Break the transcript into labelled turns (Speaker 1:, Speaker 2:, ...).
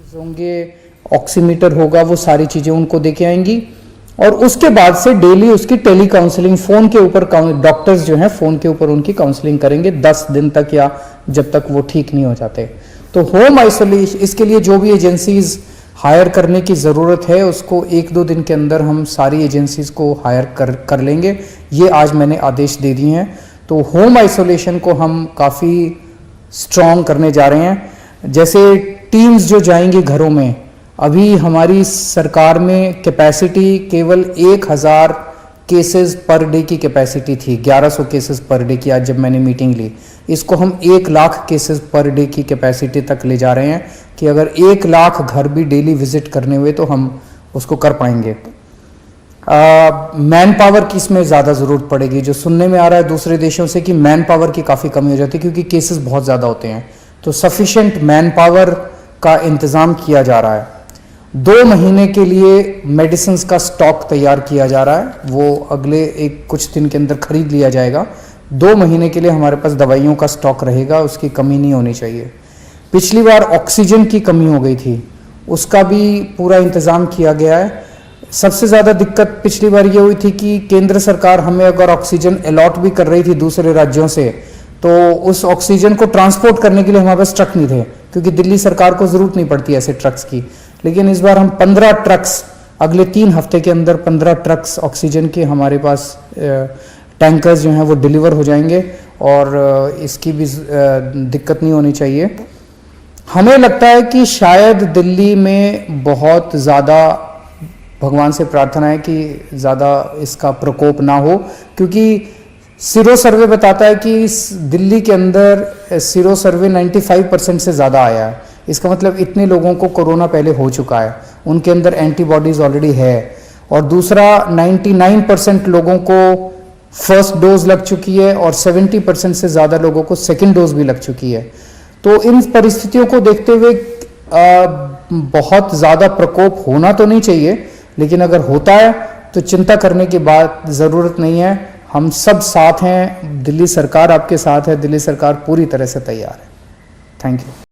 Speaker 1: होंगे, ऑक्सीमीटर होगा, वो सारी चीज़ें उनको देके आएंगी। और उसके बाद से डेली उसकी टेली काउंसलिंग, फ़ोन के ऊपर डॉक्टर्स जो हैं फ़ोन के ऊपर उनकी काउंसलिंग करेंगे 10 दिन तक, या जब तक वो ठीक नहीं हो जाते। तो होम आइसोलेशन, इसके लिए जो भी एजेंसीज हायर करने की ज़रूरत है उसको 1-2 दिन के अंदर हम सारी एजेंसीज को हायर कर लेंगे। ये आज मैंने आदेश दे दिए हैं। तो होम आइसोलेशन को हम काफ़ी स्ट्रॉन्ग करने जा रहे हैं। जैसे टीम्स जो जाएंगी घरों में, अभी हमारी सरकार में कैपेसिटी केवल 1000 केसेस पर डे की कैपेसिटी थी, 1100 केसेस पर डे की। आज जब मैंने मीटिंग ली, इसको हम 1 लाख केसेस पर डे की कैपेसिटी तक ले जा रहे हैं कि अगर 1 लाख घर भी डेली विजिट करने हुए तो हम उसको कर पाएंगे। मैन पावर की इसमें ज़्यादा ज़रूरत पड़ेगी। जो सुनने में आ रहा है दूसरे देशों से कि मैन पावर की काफ़ी कमी हो जाती है क्योंकि केसेस बहुत ज़्यादा होते हैं, तो सफिशेंट मैन पावर का इंतज़ाम किया जा रहा है। 2 महीने के लिए मेडिसिन का स्टॉक तैयार किया जा रहा है, वो अगले कुछ दिन के अंदर खरीद लिया जाएगा। 2 महीने के लिए हमारे पास दवाइयों का स्टॉक रहेगा, उसकी कमी नहीं होनी चाहिए। पिछली बार ऑक्सीजन की कमी हो गई थी, उसका भी पूरा इंतज़ाम किया गया है। सबसे ज़्यादा दिक्कत पिछली बार ये हुई थी कि केंद्र सरकार हमें अगर ऑक्सीजन अलॉट भी कर रही थी दूसरे राज्यों से, तो उस ऑक्सीजन को ट्रांसपोर्ट करने के लिए हमारे पास ट्रक नहीं थे, क्योंकि दिल्ली सरकार को ज़रूरत नहीं पड़ती ऐसे ट्रक्स की। लेकिन इस बार हम 15 ट्रक्स, अगले 3 हफ्ते के अंदर 15 ट्रक्स ऑक्सीजन के हमारे पास टैंकर्स जो हैं वो डिलीवर हो जाएंगे, और इसकी भी दिक्कत नहीं होनी चाहिए। हमें लगता है कि शायद दिल्ली में बहुत ज़्यादा, भगवान से प्रार्थना है कि ज़्यादा इसका प्रकोप ना हो, क्योंकि सीरो सर्वे बताता है कि दिल्ली के अंदर सीरो सर्वे 95% से ज़्यादा आया है। इसका मतलब इतने लोगों को कोरोना पहले हो चुका है, उनके अंदर एंटीबॉडीज़ ऑलरेडी है। और दूसरा 99% लोगों को फर्स्ट डोज लग चुकी है और 70% से ज़्यादा लोगों को सेकेंड डोज भी लग चुकी है। तो इन परिस्थितियों को देखते हुए बहुत ज़्यादा प्रकोप होना तो नहीं चाहिए, लेकिन अगर होता है तो चिंता करने की बात ज़रूरत नहीं है। हम सब साथ हैं, दिल्ली सरकार आपके साथ है, दिल्ली सरकार पूरी तरह से तैयार है। Thank you.